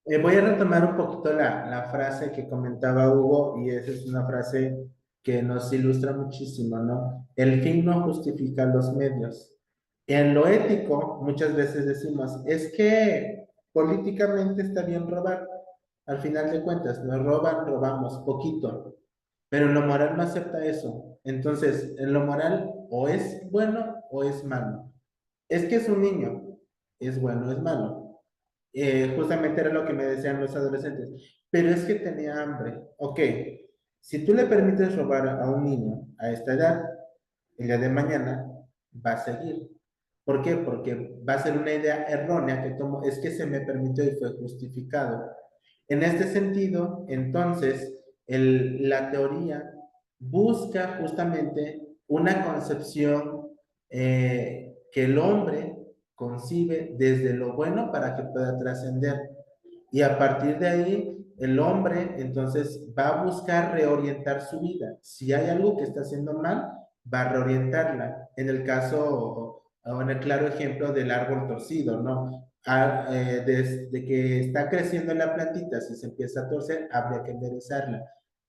Voy a retomar un poquito la frase que comentaba Hugo, y esa es una frase que nos ilustra muchísimo, ¿no? El fin no justifica los medios. En lo ético, muchas veces decimos, es que políticamente está bien robar. Al final de cuentas, nos roban, robamos poquito, pero en lo moral no acepta eso. Entonces, en lo moral o es bueno o es malo. Es que es un niño, es bueno o es malo. Justamente era lo que me decían los adolescentes, pero es que tenía hambre. Ok, si tú le permites robar a un niño a esta edad, el día de mañana va a seguir. ¿Por qué? Porque va a ser una idea errónea que tomo, es que se me permitió y fue justificado. En este sentido, entonces, la teoría busca justamente una concepción que el hombre concibe desde lo bueno para que pueda trascender. Y a partir de ahí, el hombre entonces va a buscar reorientar su vida. Si hay algo que está haciendo mal, va a reorientarla. En el caso, o en el claro ejemplo del árbol torcido, ¿no? Desde que está creciendo la plantita, si se empieza a torcer, habría que enderezarla.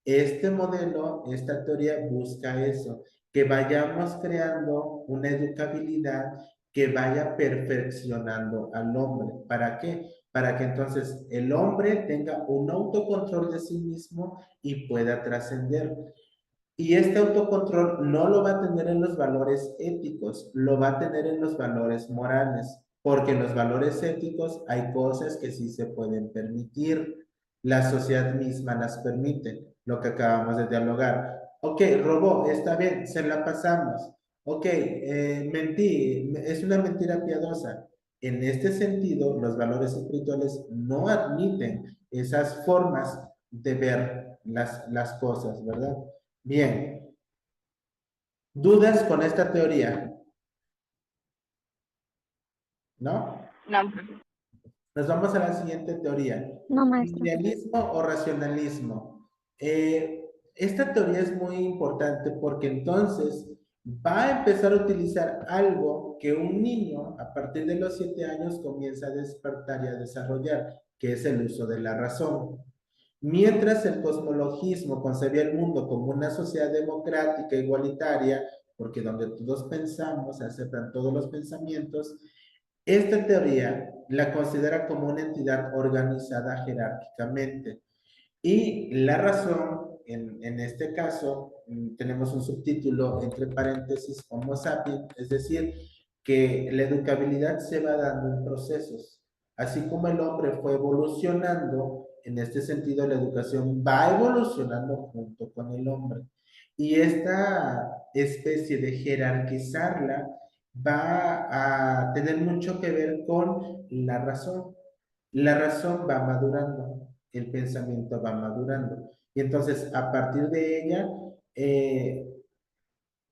Este modelo, esta teoría busca eso, que vayamos creando una educabilidad que vaya perfeccionando al hombre. ¿Para qué? Para que entonces el hombre tenga un autocontrol de sí mismo y pueda trascender. Y este autocontrol no lo va a tener en los valores éticos, lo va a tener en los valores morales, porque en los valores éticos hay cosas que sí se pueden permitir. La sociedad misma las permite, lo que acabamos de dialogar. Ok, robó, está bien, se la pasamos. Ok, mentí, es una mentira piadosa. En este sentido, los valores espirituales no admiten esas formas de ver las cosas, ¿verdad? Bien, dudas con esta teoría, ¿no? No, Nos vamos a la siguiente teoría. No, maestro. ¿Idealismo o racionalismo? Esta teoría es muy importante porque entonces va a empezar a utilizar algo que un niño a partir de los 7 años comienza a despertar y a desarrollar, que es el uso de la razón. Mientras el cosmologismo concebía el mundo como una sociedad democrática, igualitaria, porque donde todos pensamos, se aceptan todos los pensamientos, esta teoría la considera como una entidad organizada jerárquicamente. Y la razón, en este caso, tenemos un subtítulo entre paréntesis, Homo sapiens, es decir, que la educabilidad se va dando en procesos. Así como el hombre fue evolucionando, en este sentido la educación va evolucionando junto con el hombre. Y esta especie de jerarquizarla va a tener mucho que ver con la razón. La razón va madurando, el pensamiento va madurando. Y entonces, a partir de ella, eh,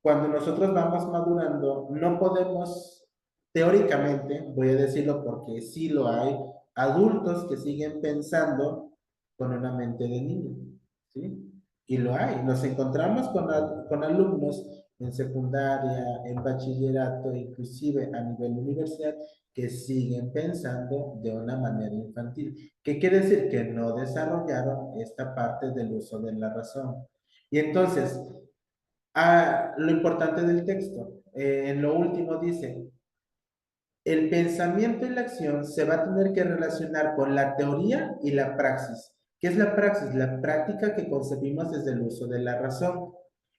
cuando nosotros vamos madurando, no podemos, teóricamente, voy a decirlo porque sí lo hay, adultos que siguen pensando con una mente de niño, ¿sí? Y lo hay. Nos encontramos con alumnos en secundaria, en bachillerato, inclusive a nivel universidad, que siguen pensando de una manera infantil. ¿Qué quiere decir? Que no desarrollaron esta parte del uso de la razón. Y entonces, lo importante del texto, en lo último dice, el pensamiento y la acción se va a tener que relacionar con la teoría y la praxis. ¿Qué es la praxis? La práctica que concebimos desde el uso de la razón,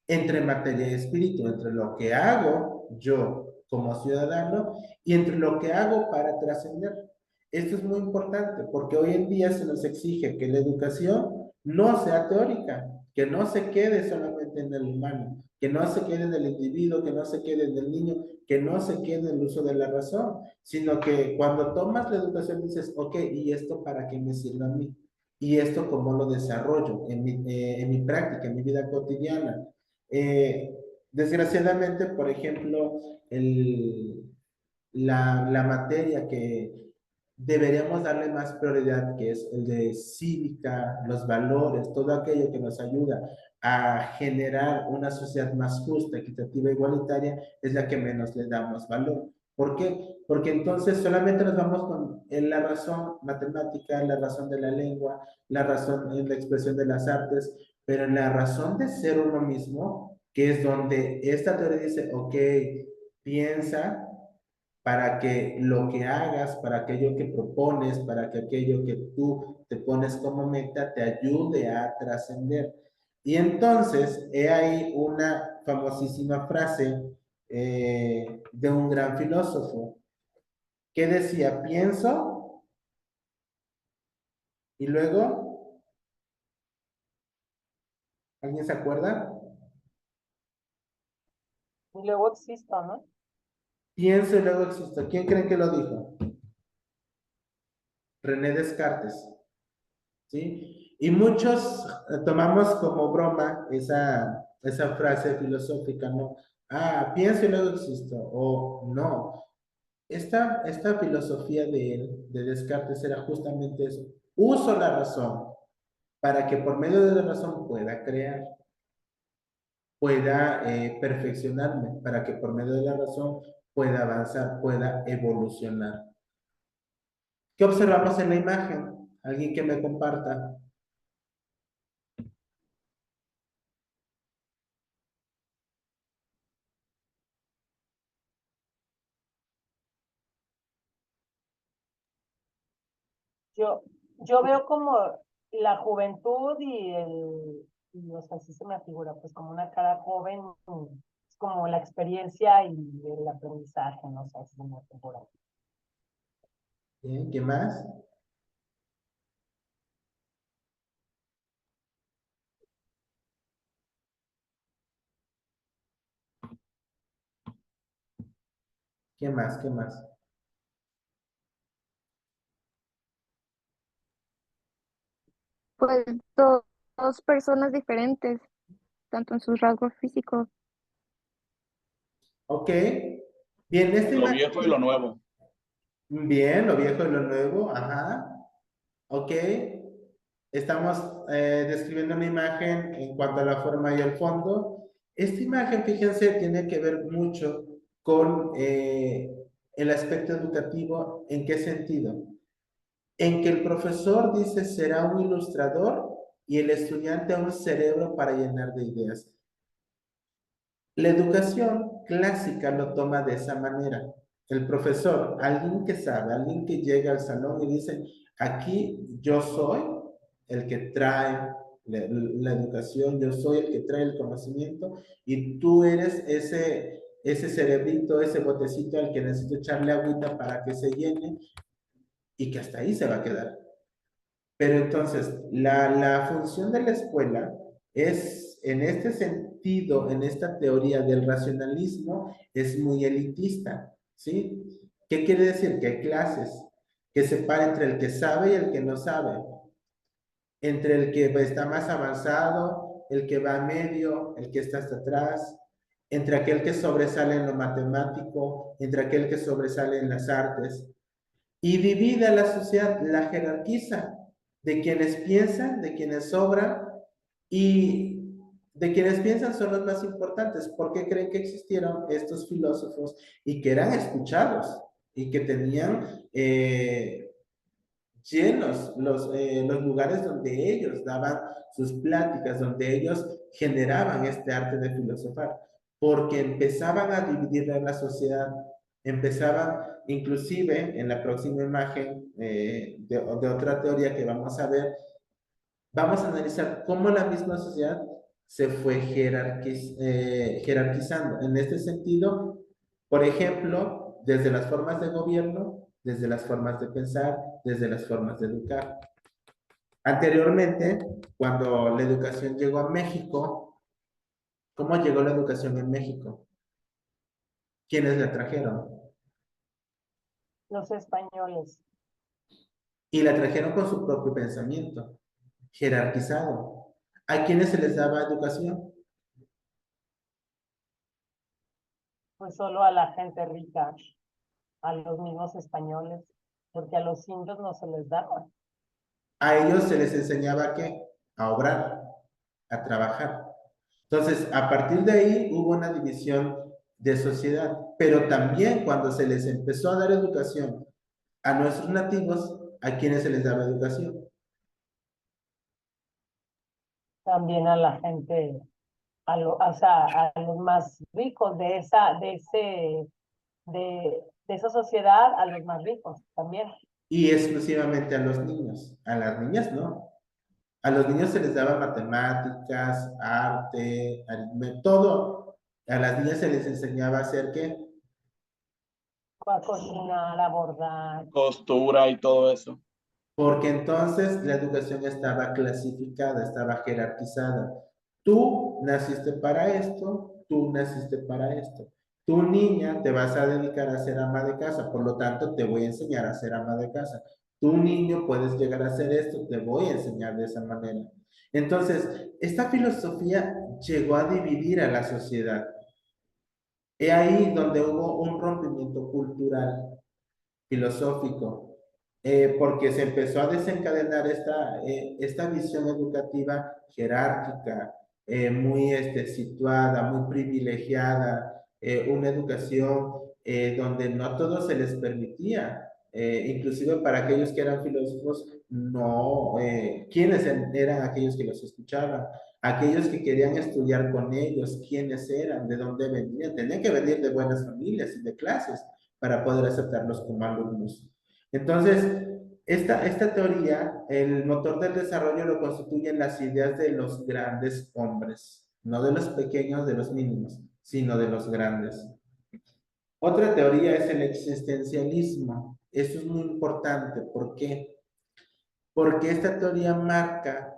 entre materia y espíritu, entre lo que hago yo como ciudadano y entre lo que hago para trascender. Esto es muy importante porque hoy en día se nos exige que la educación no sea teórica, que no se quede solamente en el humano, que no se quede en el individuo, que no se quede en el niño, que no se quede en el uso de la razón, sino que cuando tomas la educación dices, ok, ¿y esto para qué me sirve a mí? ¿Y esto cómo lo desarrollo en mi práctica, en mi vida cotidiana? Eh, Desgraciadamente, por ejemplo, la materia que deberíamos darle más prioridad, que es el de cívica, los valores, todo aquello que nos ayuda a generar una sociedad más justa, equitativa, igualitaria, es la que menos le damos valor. ¿Por qué? Porque entonces solamente nos vamos con la razón matemática, la razón de la lengua, la razón en la expresión de las artes, pero en la razón de ser uno mismo, que es donde esta teoría dice, ok, piensa para que lo que hagas, para aquello que propones, para que aquello que tú te pones como meta te ayude a trascender. Y entonces, he ahí una famosísima frase de un gran filósofo que decía, pienso y luego, ¿alguien se acuerda? Y luego existo, ¿no? Pienso y luego existo. ¿Quién creen que lo dijo? René Descartes. ¿Sí? Y muchos tomamos como broma esa frase filosófica, ¿no? Ah, pienso y luego existo, o no. Esta filosofía de él, de Descartes, era justamente eso. Uso la razón para que por medio de la razón pueda crear, pueda perfeccionarme, para que por medio de la razón pueda avanzar, pueda evolucionar. ¿Qué observamos en la imagen? Alguien que me comparta. Yo, yo veo como la juventud o sea, así se me figura, pues como una cara joven, es como la experiencia y el aprendizaje, no sé, así se me figura. ¿Bien? ¿Qué más? ¿Qué más? ¿Qué más? Pues dos personas diferentes, tanto en sus rasgos físicos. Ok. Bien, esta Lo viejo y lo imagen. nuevo. Bien, lo viejo y lo nuevo. Ajá. Ok. Estamos describiendo una imagen en cuanto a la forma y el fondo. Esta imagen, fíjense, tiene que ver mucho con el aspecto educativo. ¿En qué sentido? En que el profesor dice será un ilustrador y el estudiante un cerebro para llenar de ideas. La educación clásica lo toma de esa manera. El profesor, alguien que sabe, alguien que llega al salón y dice, aquí yo soy el que trae la educación, yo soy el que trae el conocimiento y tú eres ese cerebrito, ese botecito al que necesito echarle agüita para que se llene y que hasta ahí se va a quedar. Pero entonces, la función de la escuela es, en este sentido, en esta teoría del racionalismo, es muy elitista, ¿sí? ¿Qué quiere decir? Que hay clases que separan entre el que sabe y el que no sabe, entre el que está más avanzado, el que va a medio, el que está hasta atrás, entre aquel que sobresale en lo matemático, entre aquel que sobresale en las artes, y divide a la sociedad, la jerarquiza de quienes piensan, de quienes sobran y de quienes piensan son los más importantes. ¿Por qué creen que existieron estos filósofos y que eran escuchados y que tenían llenos los lugares donde ellos daban sus pláticas, donde ellos generaban este arte de filosofar? Porque empezaban a dividir a la sociedad, empezaban, inclusive en la próxima imagen de otra teoría que vamos a ver, vamos a analizar cómo la misma sociedad se fue jerarquizando. En este sentido, por ejemplo, desde las formas de gobierno, desde las formas de pensar, desde las formas de educar. Anteriormente, cuando la educación llegó a México, ¿cómo llegó la educación en México? ¿Quiénes la trajeron? Los españoles, Y la trajeron con su propio pensamiento, jerarquizado. ¿A quiénes se les daba educación? pues solo a la gente rica, a los mismos españoles, porque a los indios no se les daba. A ellos se les enseñaba ¿qué? A obrar, a trabajar. Entonces, a partir de ahí hubo una división de sociedad. Pero también cuando se les empezó a dar educación a nuestros nativos, ¿a quienes se les daba educación? También a la gente, o sea, a los más ricos de esa sociedad, a los más ricos también. Y exclusivamente a los niños. A las niñas no. A los niños se les daba matemáticas, arte, todo. A las niñas se les enseñaba a hacer qué. A cocinar, a bordar. Costura y todo eso. Porque entonces la educación estaba clasificada, estaba jerarquizada. Tú naciste para esto, tú naciste para esto. Tu niña te vas a dedicar a ser ama de casa, por lo tanto te voy a enseñar a ser ama de casa. Tu niño puedes llegar a hacer esto, te voy a enseñar de esa manera. Entonces, esta filosofía llegó a dividir a la sociedad. He ahí donde hubo un rompimiento cultural filosófico, porque se empezó a desencadenar esta visión educativa jerárquica, muy situada, muy privilegiada, una educación donde no a todos se les permitía, inclusive para aquellos que eran filósofos, no, ¿quiénes eran aquellos que los escuchaban? Aquellos que querían estudiar con ellos, quiénes eran, de dónde venían, tenían que venir de buenas familias y de clases para poder aceptarlos como alumnos. Entonces, esta teoría, el motor del desarrollo lo constituyen las ideas de los grandes hombres, no de los pequeños, de los mínimos, sino de los grandes. Otra teoría es el existencialismo. Eso es muy importante. ¿Por qué? Porque esta teoría marca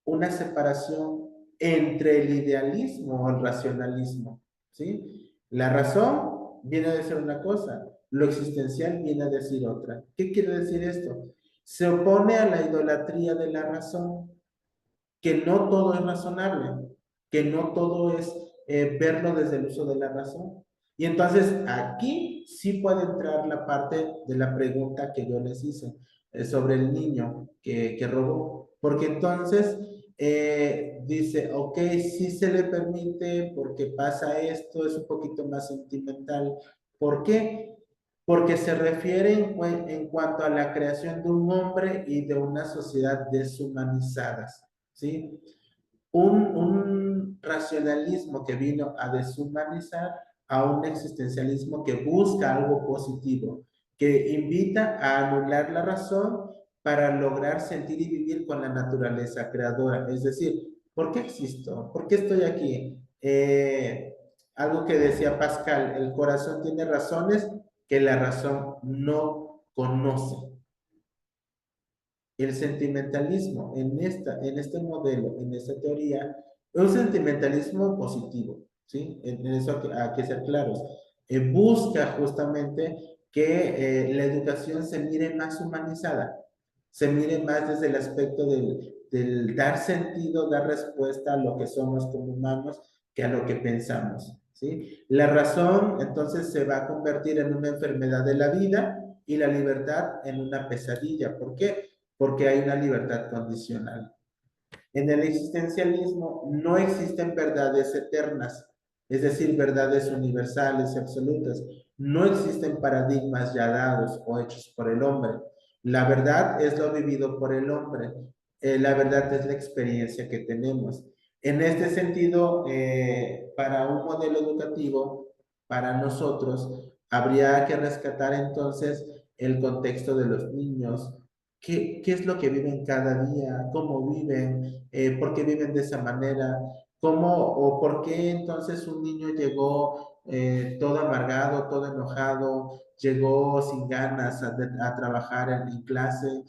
una separación entre el idealismo o el racionalismo, ¿sí? La razón viene a decir una cosa, lo existencial viene a decir otra. ¿Qué quiere decir esto? Se opone a la idolatría de la razón, que no todo es razonable, que no todo es verlo desde el uso de la razón. Y entonces aquí sí puede entrar la parte de la pregunta que yo les hice sobre el niño que robó, porque entonces dice, ok, sí se le permite porque pasa esto, es un poquito más sentimental. ¿Por qué? Porque se refiere en cuanto a la creación de un hombre y de una sociedad deshumanizadas. ¿Sí? Un racionalismo que vino a deshumanizar a un existencialismo que busca algo positivo, que invita a anular la razón para lograr sentir y vivir con la naturaleza creadora. Es decir, ¿por qué existo? ¿Por qué estoy aquí? Algo que decía Pascal, el corazón tiene razones que la razón no conoce. El sentimentalismo en este modelo, en esta teoría, es un sentimentalismo positivo, ¿sí? En eso hay que ser claros. Busca justamente que la educación se mire más humanizada, se mire más desde el aspecto del dar sentido, dar respuesta a lo que somos como humanos que a lo que pensamos, ¿sí? La razón entonces se va a convertir en una enfermedad de la vida y la libertad en una pesadilla. ¿Por qué? Porque hay una libertad condicional. En el existencialismo no existen verdades eternas, es decir, verdades universales y absolutas. No existen paradigmas ya dados o hechos por el hombre. La verdad es lo vivido por el hombre. La verdad es la experiencia que tenemos. En este sentido, para un modelo educativo, para nosotros, habría que rescatar entonces el contexto de los niños, qué es lo que viven cada día, cómo viven, por qué viven de esa manera, cómo o por qué entonces un niño llegó todo amargado, todo enojado, llegó sin ganas a trabajar en clase,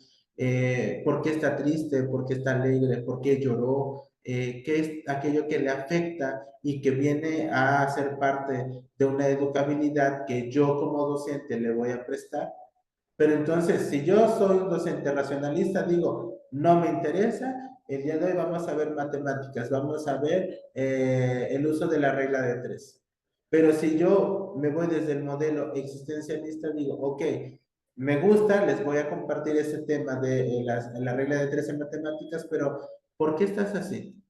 por qué está triste, por qué está alegre, por qué lloró, qué es aquello que le afecta y que viene a ser parte de una educabilidad que yo como docente le voy a prestar. Pero entonces, si yo soy un docente racionalista, digo, no me interesa, el día de hoy vamos a ver matemáticas, vamos a ver el uso de la regla de tres. Pero si yo me voy desde el modelo existencialista, digo, ok, me gusta, les voy a compartir ese tema de la regla de tres en matemáticas, pero ¿por qué estás así?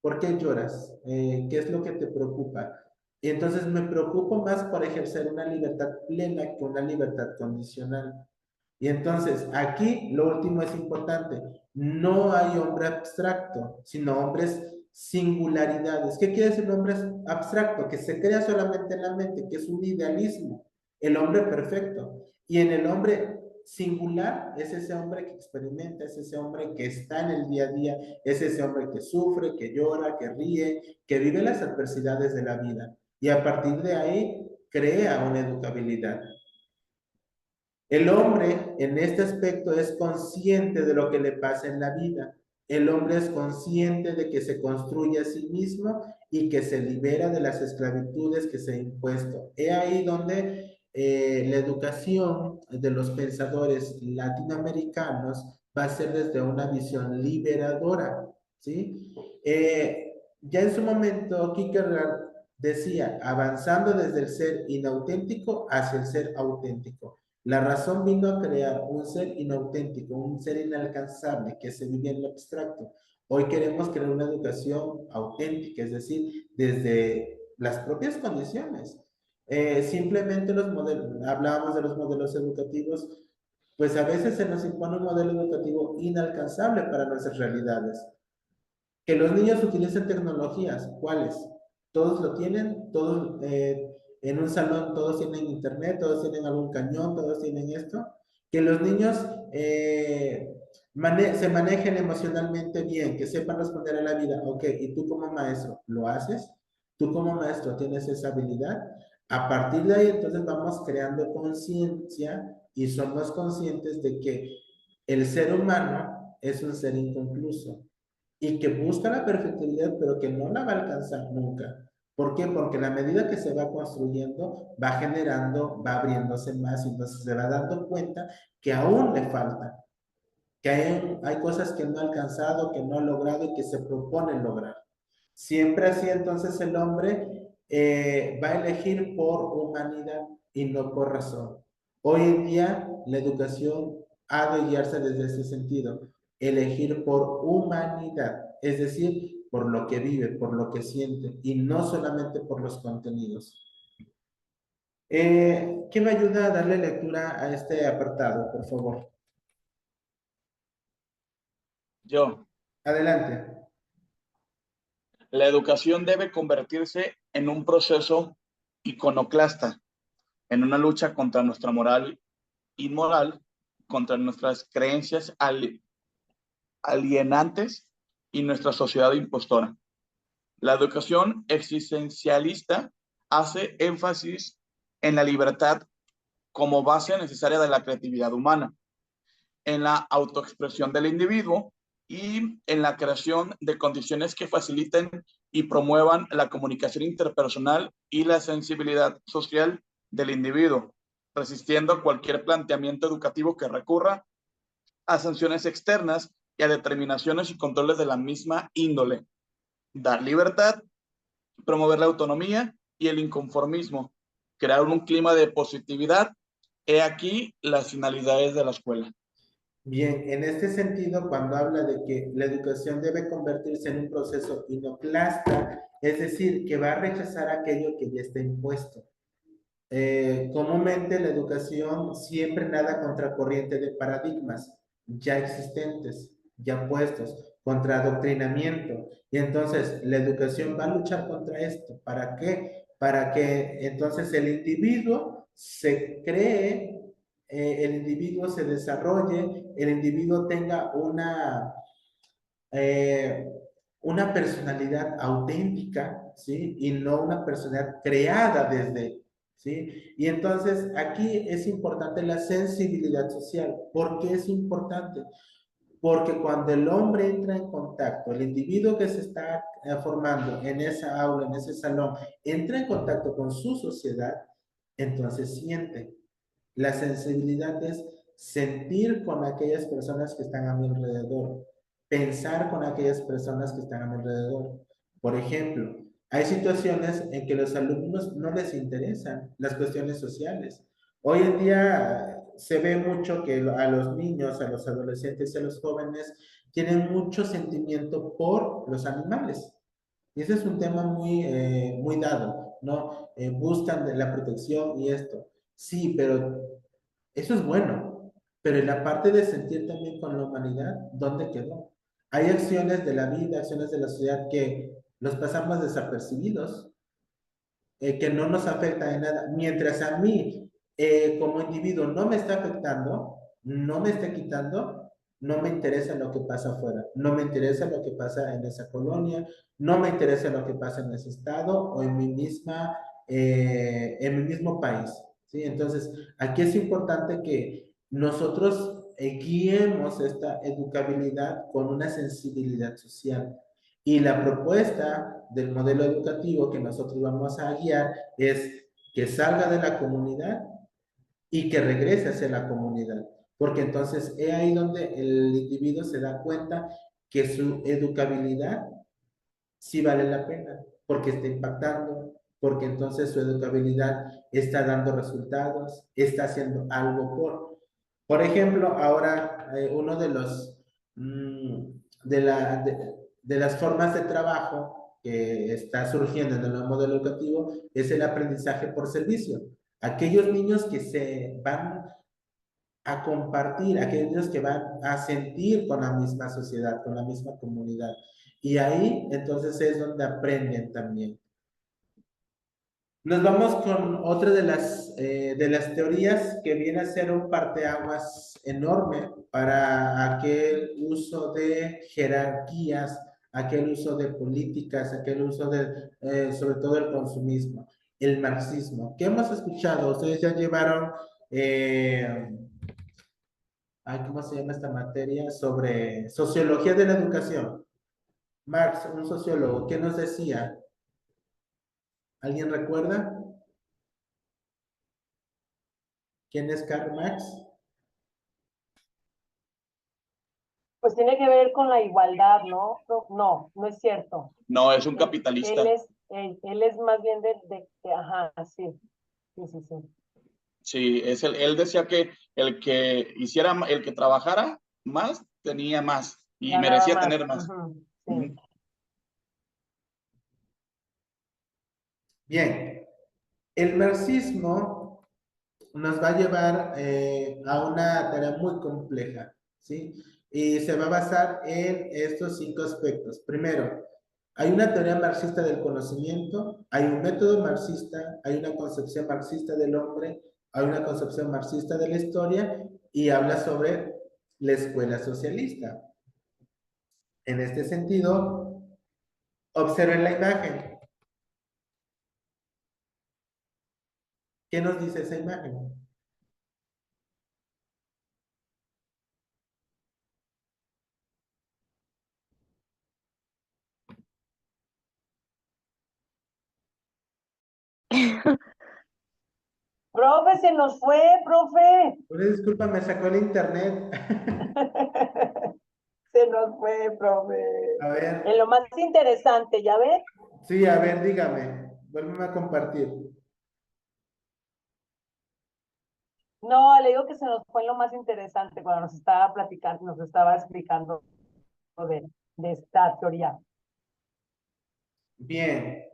¿Por qué lloras? ¿Qué es lo que te preocupa? Y entonces me preocupo más por ejercer una libertad plena que una libertad condicional. Y entonces aquí lo último es importante. No hay hombre abstracto, sino hombres singularidades. ¿Qué quiere decir hombre abstracto? Que se crea solamente en la mente, que es un idealismo. El hombre perfecto. Y en el hombre singular es ese hombre que experimenta, es ese hombre que está en el día a día, es ese hombre que sufre, que llora, que ríe, que vive las adversidades de la vida. Y a partir de ahí crea una educabilidad. El hombre en este aspecto es consciente de lo que le pasa en la vida. El hombre es consciente de que se construye a sí mismo y que se libera de las esclavitudes que se ha impuesto. He ahí donde la educación de los pensadores latinoamericanos va a ser desde una visión liberadora, ¿sí? Ya en su momento, Kierkegaard decía, avanzando desde el ser inauténtico hacia el ser auténtico. La razón vino a crear un ser inauténtico, un ser inalcanzable que se vive en lo abstracto. Hoy queremos crear una educación auténtica, es decir, desde las propias condiciones. Simplemente los modelos, hablábamos de los modelos educativos, pues a veces se nos impone un modelo educativo inalcanzable para nuestras realidades. Que los niños utilicen tecnologías, ¿cuáles? Todos lo tienen, todos en un salón, todos tienen internet, todos tienen algún cañón, todos tienen esto. Que los niños se manejen emocionalmente bien, que sepan responder a la vida. Ok, ¿y tú como maestro lo haces? ¿Tú como maestro tienes esa habilidad? A partir de ahí, entonces vamos creando conciencia y somos conscientes de que el ser humano es un ser inconcluso y que busca la perfectibilidad, pero que no la va a alcanzar nunca. ¿Por qué? Porque la medida que se va construyendo, va generando, va abriéndose más y entonces se va dando cuenta que aún le falta, que hay cosas que no ha alcanzado, que no ha logrado y que se propone lograr. Siempre así entonces el hombre va a elegir por humanidad y no por razón. Hoy en día la educación ha de guiarse desde ese sentido, elegir por humanidad, es decir, por lo que vive, por lo que siente y no solamente por los contenidos. ¿Quién me ayuda a darle lectura a este apartado, por favor? Yo. Adelante. La educación debe convertirse en un proceso iconoclasta, en una lucha contra nuestra moral inmoral, contra nuestras creencias alienantes y nuestra sociedad impostora. La educación existencialista hace énfasis en la libertad como base necesaria de la creatividad humana, en la autoexpresión del individuo y en la creación de condiciones que faciliten y promuevan la comunicación interpersonal y la sensibilidad social del individuo, resistiendo a cualquier planteamiento educativo que recurra a sanciones externas y a determinaciones y controles de la misma índole. Dar libertad, promover la autonomía y el inconformismo, crear un clima de positividad. He aquí las finalidades de la escuela. Bien, en este sentido, cuando habla de que la educación debe convertirse en un proceso inoclasta, es decir, que va a rechazar aquello que ya está impuesto. Comúnmente la educación siempre nada contra corriente de paradigmas ya existentes, ya puestos, contra adoctrinamiento. Y entonces la educación va a luchar contra esto. ¿Para qué? Para que entonces el individuo se cree, el individuo se desarrolle, el individuo tenga eh, una personalidad auténtica, ¿sí? Y no una personalidad creada desde, ¿sí? Y entonces aquí es importante la sensibilidad social. ¿Por qué es importante? Porque cuando el hombre entra en contacto, el individuo que se está formando en esa aula, en ese salón, entra en contacto con su sociedad, entonces siente. La sensibilidad es sentir con aquellas personas que están a mi alrededor, pensar con aquellas personas que están a mi alrededor. Por ejemplo, hay situaciones en que los alumnos no les interesan las cuestiones sociales. Hoy en día se ve mucho que a los niños, a los adolescentes y a los jóvenes tienen mucho sentimiento por los animales. Y ese es un tema muy dado. ¿no? Buscan de la protección y esto. Sí, pero eso es bueno, pero en la parte de sentir también con la humanidad, ¿dónde quedó? Hay acciones de la vida, acciones de la sociedad que los pasamos desapercibidos, que no nos afecta en nada. Mientras a mí, como individuo, no me está afectando, no me está quitando, no me interesa lo que pasa afuera, no me interesa lo que pasa en esa colonia, no me interesa lo que pasa en ese estado o en mi mismo país. ¿Sí? Entonces, aquí es importante que nosotros guiemos esta educabilidad con una sensibilidad social. Y la propuesta del modelo educativo que nosotros vamos a guiar es que salga de la comunidad y que regrese hacia la comunidad. Porque entonces es ahí donde el individuo se da cuenta que su educabilidad sí vale la pena, porque está impactando, porque entonces su educabilidad está dando resultados, está haciendo algo por ejemplo, ahora uno de los mm, de, la, de las formas de trabajo que está surgiendo en el nuevo modelo educativo es el aprendizaje por servicio. Aquellos niños que se van a compartir, aquellos que van a sentir con la misma sociedad, con la misma comunidad. Y ahí entonces es donde aprenden también. Nos vamos con otra de las teorías que viene a ser un parteaguas enorme para aquel uso de jerarquías, aquel uso de políticas, aquel uso de, sobre todo el consumismo, el marxismo. ¿Qué hemos escuchado? Ustedes ya llevaron, ¿cómo se llama esta materia? Sobre sociología de la educación. Marx, un sociólogo, ¿qué nos decía? ¿Alguien recuerda? ¿Quién es Karl Marx? Pues tiene que ver con la igualdad, ¿no? No, no es cierto. No, es un Él, capitalista. él es más bien ajá, sí, sí, sí, sí. Sí, él decía que el que hiciera, el que trabajara más, tenía más y Ganaba merecía más. tener más. Sí. Ujú. Bien, el marxismo nos va a llevar a una tarea muy compleja, ¿sí? Y se va a basar en estos 5 aspectos. Primero, hay una teoría marxista del conocimiento, hay un método marxista, hay una concepción marxista del hombre, hay una concepción marxista de la historia y habla sobre la escuela socialista. En este sentido, observen la imagen. ¿Qué nos dice esa imagen? Profe, se nos fue, profe. Una disculpa, me sacó el internet. Se nos fue, profe. A ver, En lo más interesante, ¿ya ves? sí, a ver, dígame. Vuélveme a compartir. No, le digo que se nos fue en lo más interesante cuando nos estaba platicando, nos estaba explicando de esta teoría. Bien.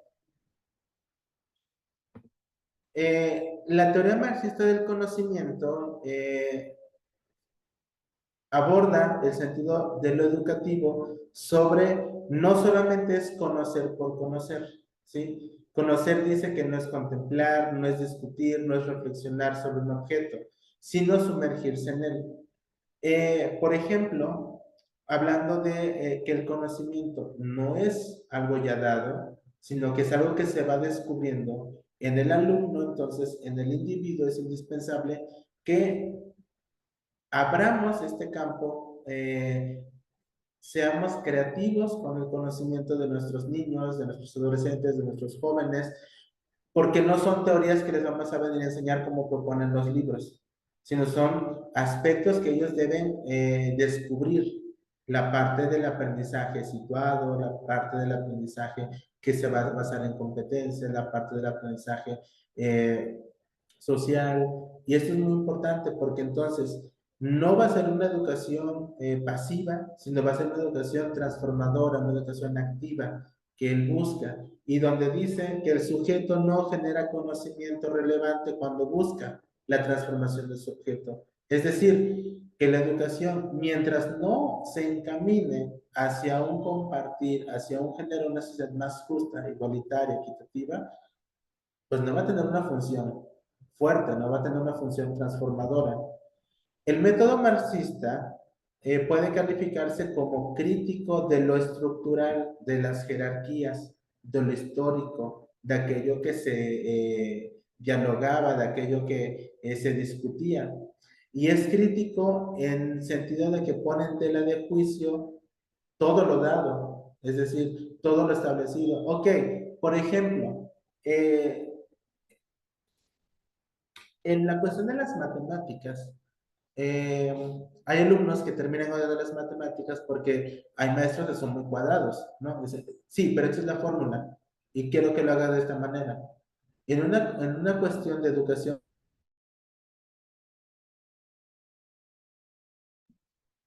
La teoría marxista del conocimiento aborda el sentido de lo educativo sobre no solamente es conocer por conocer, ¿sí? Conocer dice que no es contemplar, no es discutir, no es reflexionar sobre un objeto, sino sumergirse en él. Por ejemplo, hablando de que el conocimiento no es algo ya dado, sino que es algo que se va descubriendo en el alumno, entonces en el individuo es indispensable que abramos este campo, seamos creativos con el conocimiento de nuestros niños, de nuestros adolescentes, de nuestros jóvenes, porque no son teorías que les vamos a venir a enseñar como proponen los libros, sino son aspectos que ellos deben descubrir. La parte del aprendizaje situado, la parte del aprendizaje que se va a basar en competencias, la parte del aprendizaje eh, social. Y esto es muy importante porque entonces no va a ser una educación pasiva, sino va a ser una educación transformadora, una educación activa, que él busca, y donde dicen que el sujeto no genera conocimiento relevante cuando busca la transformación del sujeto. Es decir, que la educación, mientras no se encamine hacia un compartir, hacia un generar una sociedad más justa, igualitaria, equitativa, pues no va a tener una función fuerte, no va a tener una función transformadora. El método marxista puede calificarse como crítico de lo estructural, de las jerarquías, de lo histórico, de aquello que se dialogaba, de aquello que se discutía. Y es crítico en sentido de que pone en tela de juicio todo lo dado, es decir, todo lo establecido. Ok, por ejemplo, en la cuestión de las matemáticas, hay alumnos que terminan odiando las matemáticas porque hay maestros que son muy cuadrados, ¿no? Dicen, sí, pero esta es la fórmula y quiero que lo haga de esta manera. En una cuestión de educación,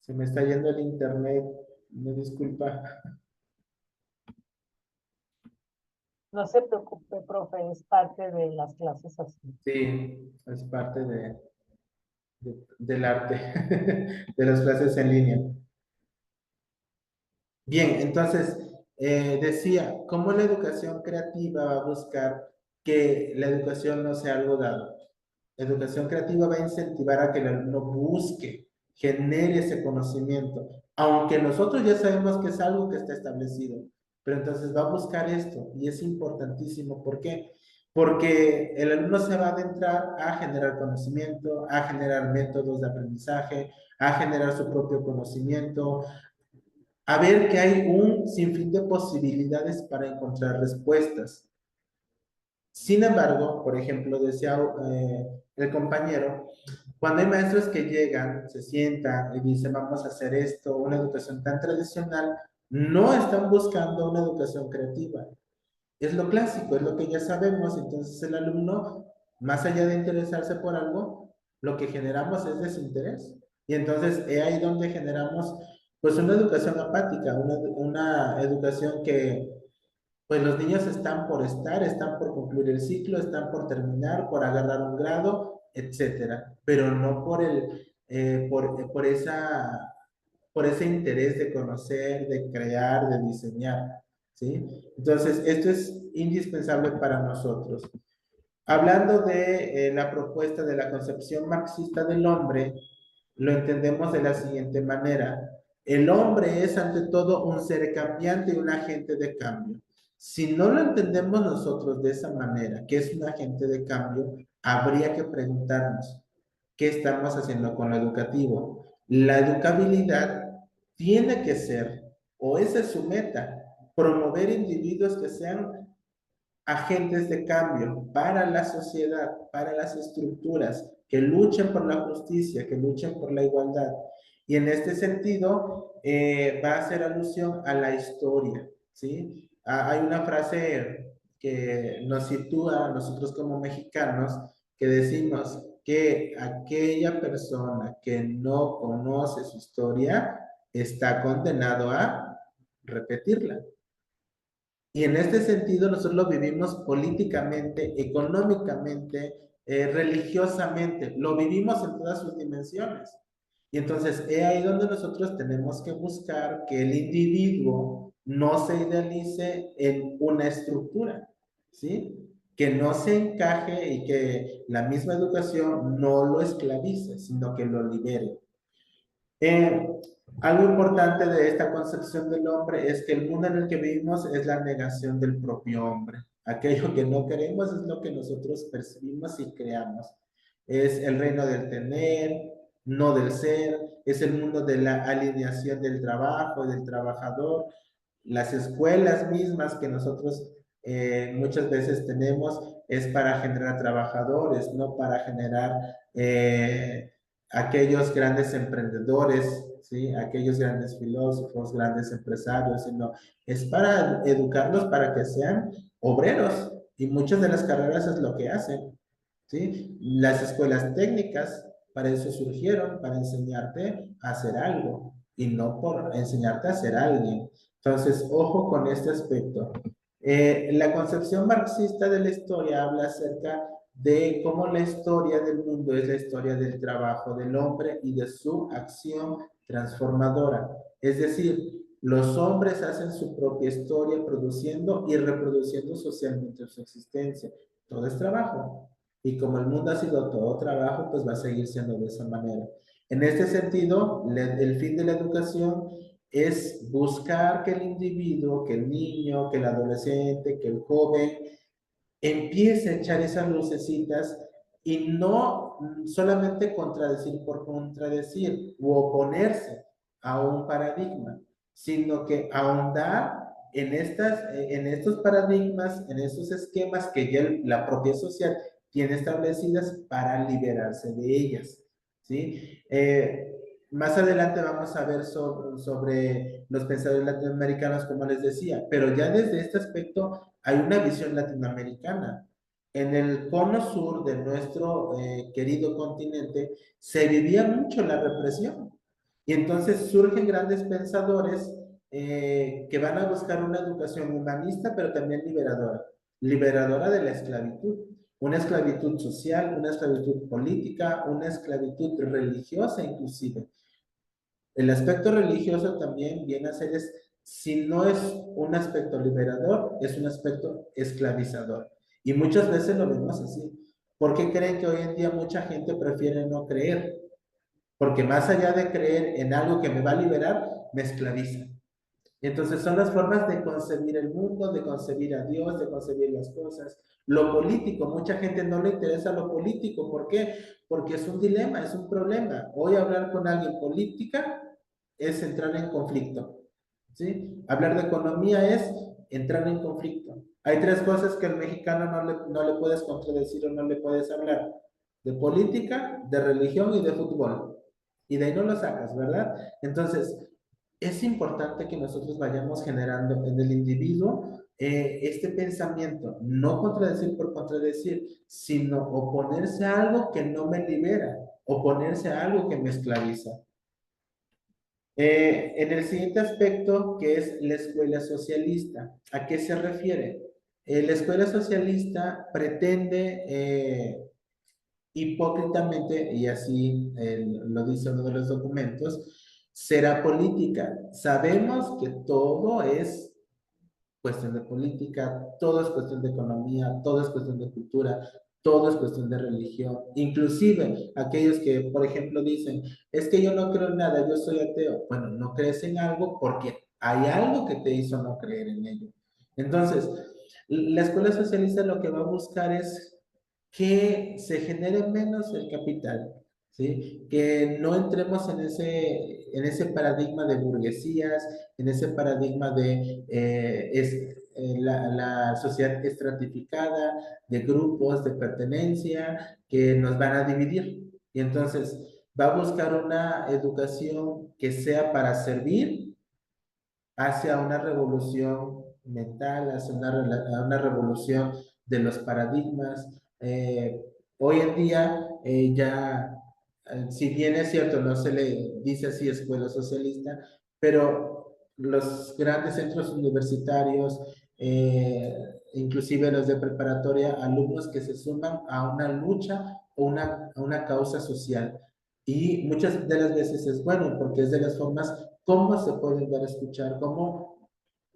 se me está yendo el internet, me disculpa. No se preocupe, profe, es parte de las clases así. Sí, es parte del arte, de las clases en línea. Bien, entonces, decía, ¿cómo la educación creativa va a buscar que la educación no sea algo dado? La educación creativa va a incentivar a que el alumno busque, genere ese conocimiento, aunque nosotros ya sabemos que es algo que está establecido, pero entonces va a buscar esto y es importantísimo. ¿Por qué? Porque el alumno se va a adentrar a generar conocimiento, a generar métodos de aprendizaje, a generar su propio conocimiento, a ver que hay un sinfín de posibilidades para encontrar respuestas. Sin embargo, por ejemplo, decía el compañero, cuando hay maestros que llegan, se sientan y dicen, vamos a hacer esto, una educación tan tradicional, no están buscando una educación creativa. Es lo clásico, es lo que ya sabemos. Entonces el alumno, más allá de interesarse por algo, lo que generamos es desinterés. Y entonces es ahí donde generamos pues una educación apática, una educación que pues los niños están por estar, están por concluir el ciclo, están por terminar, por agarrar un grado, etcétera, pero no por ese interés de conocer, de crear, de diseñar, ¿sí? Entonces, esto es indispensable para nosotros. Hablando de la propuesta de la concepción marxista del hombre, lo entendemos de la siguiente manera. El hombre es ante todo un ser cambiante y un agente de cambio. Si no lo entendemos nosotros de esa manera, que es un agente de cambio, habría que preguntarnos, ¿qué estamos haciendo con lo educativo? La educabilidad tiene que ser, o esa es su meta, promover individuos que sean agentes de cambio para la sociedad, para las estructuras, que luchen por la justicia, que luchen por la igualdad. Y en este sentido, va a hacer alusión a la historia, ¿sí? Hay una frase que nos sitúa a nosotros como mexicanos, que decimos que aquella persona que no conoce su historia está condenado a repetirla. Y en este sentido nosotros lo vivimos políticamente, económicamente, religiosamente, lo vivimos en todas sus dimensiones. Y entonces es ahí donde nosotros tenemos que buscar que el individuo no se idealice en una estructura, ¿sí? Que no se encaje y que la misma educación no lo esclavice, sino que lo libere. Eh, Algo importante de esta concepción del hombre es que el mundo en el que vivimos es la negación del propio hombre. Aquello que no queremos es lo que nosotros percibimos y creamos. Es el reino del tener, no del ser, es el mundo de la alineación del trabajo, del trabajador, las escuelas mismas que nosotros muchas veces tenemos es para generar trabajadores, no para generar aquellos grandes emprendedores, ¿sí? Aquellos grandes filósofos, grandes empresarios, sino es para educarlos para que sean obreros. Y muchas de las carreras es lo que hacen, ¿sí? Las escuelas técnicas para eso surgieron, para enseñarte a hacer algo y no por enseñarte a ser alguien. Entonces, ojo con este aspecto. La concepción marxista de la historia habla acerca de cómo la historia del mundo es la historia del trabajo del hombre y de su acción transformadora. Es decir, los hombres hacen su propia historia produciendo y reproduciendo socialmente su existencia. Todo es trabajo. Y como el mundo ha sido todo trabajo, pues va a seguir siendo de esa manera. En este sentido, el fin de la educación es buscar que el individuo, que el niño, que el adolescente, que el joven empiece a echar esas lucecitas y no solamente contradecir por contradecir u oponerse a un paradigma, sino que ahondar en estos paradigmas, en estos esquemas que ya la propia sociedad tiene establecidas para liberarse de ellas, ¿sí? Más adelante vamos a ver sobre los pensadores latinoamericanos, como les decía, pero ya desde este aspecto hay una visión latinoamericana. En el cono sur de nuestro querido continente se vivía mucho la represión y entonces surgen grandes pensadores que van a buscar una educación humanista, pero también liberadora, liberadora de la esclavitud, una esclavitud social, una esclavitud política, una esclavitud religiosa inclusive. El aspecto religioso también viene a ser, si no es un aspecto liberador, es un aspecto esclavizador. Y muchas veces lo vemos así. ¿Por qué creen que hoy en día mucha gente prefiere no creer? Porque más allá de creer en algo que me va a liberar, me esclaviza. Entonces son las formas de concebir el mundo, de concebir a Dios, de concebir las cosas. Lo político, mucha gente no le interesa lo político. ¿Por qué? Porque es un dilema, es un problema. Hoy hablar con alguien política es entrar en conflicto. ¿Sí? Hablar de economía es entrar en conflicto. Hay tres cosas que al mexicano no le puedes contradecir o no le puedes hablar. De política, de religión y de fútbol. Y de ahí no lo sacas, ¿verdad? Entonces, es importante que nosotros vayamos generando en el individuo este pensamiento, no contradecir por contradecir, sino oponerse a algo que no me libera, oponerse a algo que me esclaviza. En el siguiente aspecto, que es la escuela socialista, ¿a qué se refiere? La escuela socialista pretende hipócritamente, y así lo dice uno de los documentos, será política. Sabemos que todo es cuestión de política, todo es cuestión de economía, todo es cuestión de cultura, todo es cuestión de religión. Inclusive aquellos que, por ejemplo, dicen, es que yo no creo en nada, yo soy ateo. Bueno, no crees en algo porque hay algo que te hizo no creer en ello. Entonces, la escuela socialista lo que va a buscar es que se genere menos el capital, ¿sí? Que no entremos en ese paradigma de burguesías, en ese paradigma de la sociedad estratificada, de grupos, de pertenencia, que nos van a dividir. Y entonces va a buscar una educación que sea para servir hacia una revolución mental, hacia una revolución de los paradigmas. Hoy en día si bien es cierto, no se le dice así escuela socialista, pero los grandes centros universitarios, inclusive los de preparatoria, alumnos que se suman a una lucha o a una causa social. Y muchas de las veces es bueno, porque es de las formas cómo se pueden dar a escuchar, cómo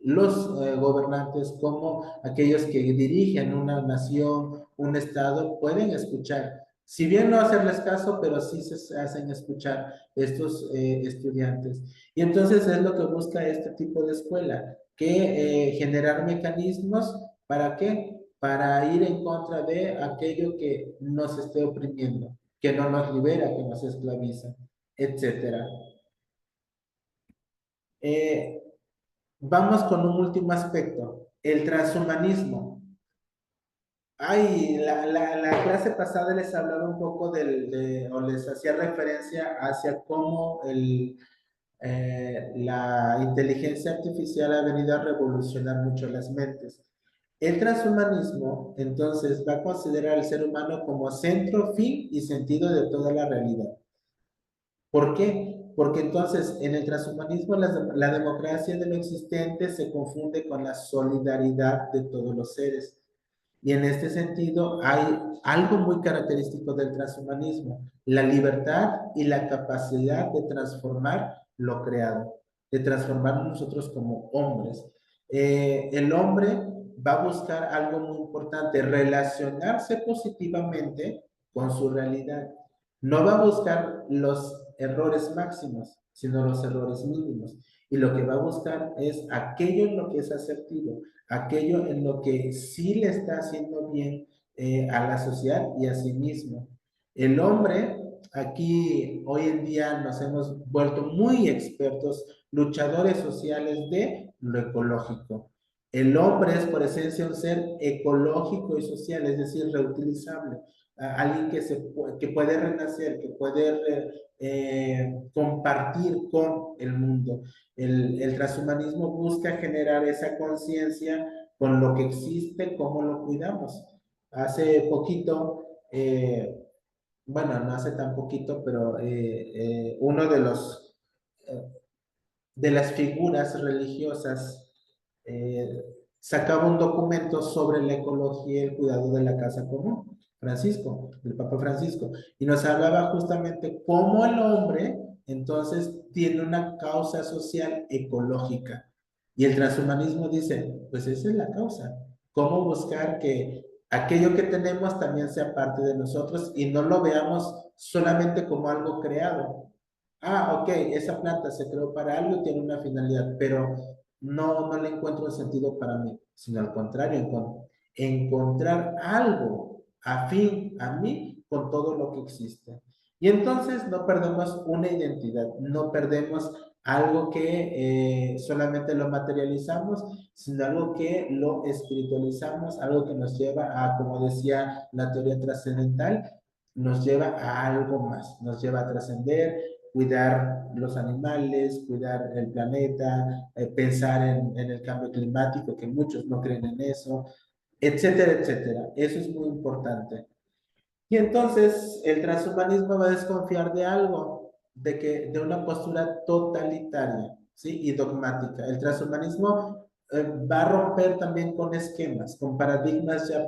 los gobernantes, cómo aquellos que dirigen una nación, un estado, pueden escuchar. Si bien no hacerles caso, pero sí se hacen escuchar estos estudiantes. Y entonces es lo que busca este tipo de escuela, que generar mecanismos, ¿para qué? Para ir en contra de aquello que nos esté oprimiendo, que no nos libera, que nos esclaviza, etcétera. Eh, Vamos con un último aspecto, el transhumanismo. Ay, la clase pasada les hablaba un poco o les hacía referencia hacia cómo la inteligencia artificial ha venido a revolucionar mucho las mentes. El transhumanismo, entonces, va a considerar al ser humano como centro, fin y sentido de toda la realidad. ¿Por qué? Porque entonces en el transhumanismo la democracia de lo existente se confunde con la solidaridad de todos los seres. Y en este sentido hay algo muy característico del transhumanismo, la libertad y la capacidad de transformar lo creado, de transformarnos nosotros como hombres. El hombre va a buscar algo muy importante, relacionarse positivamente con su realidad. No va a buscar los errores máximos, sino los errores mínimos. Y lo que va a buscar es aquello en lo que es asertivo, aquello en lo que sí le está haciendo bien a la sociedad y a sí mismo. El hombre, aquí hoy en día nos hemos vuelto muy expertos, luchadores sociales de lo ecológico. El hombre es por esencia un ser ecológico y social, es decir, reutilizable. Alguien que puede renacer, que puede compartir con el mundo. El transhumanismo busca generar esa conciencia con lo que existe, cómo lo cuidamos. Hace poquito, bueno, no hace tan poquito, pero uno eh, de las figuras religiosas eh, sacaba un documento sobre la ecología y el cuidado de la casa común, Francisco, el Papa Francisco, y nos hablaba justamente cómo el hombre entonces tiene una causa social ecológica. Y el transhumanismo dice, pues esa es la causa. ¿Cómo buscar que aquello que tenemos también sea parte de nosotros y no lo veamos solamente como algo creado? Ah, ok, esa planta se creó para algo y tiene una finalidad, pero no le encuentro un sentido para mí, sino al contrario, encontrar algo afín a mí con todo lo que existe. Y entonces no perdemos una identidad, no perdemos algo que solamente lo materializamos, sino algo que lo espiritualizamos, algo que nos lleva a, como decía la teoría trascendental, nos lleva a algo más, nos lleva a trascender, cuidar los animales, cuidar el planeta, pensar en el cambio climático, que muchos no creen en eso, etcétera, etcétera. Eso es muy importante. Y entonces el transhumanismo va a desconfiar de algo, de una postura totalitaria, ¿sí? Y dogmática. El transhumanismo va a romper también con esquemas, con paradigmas ya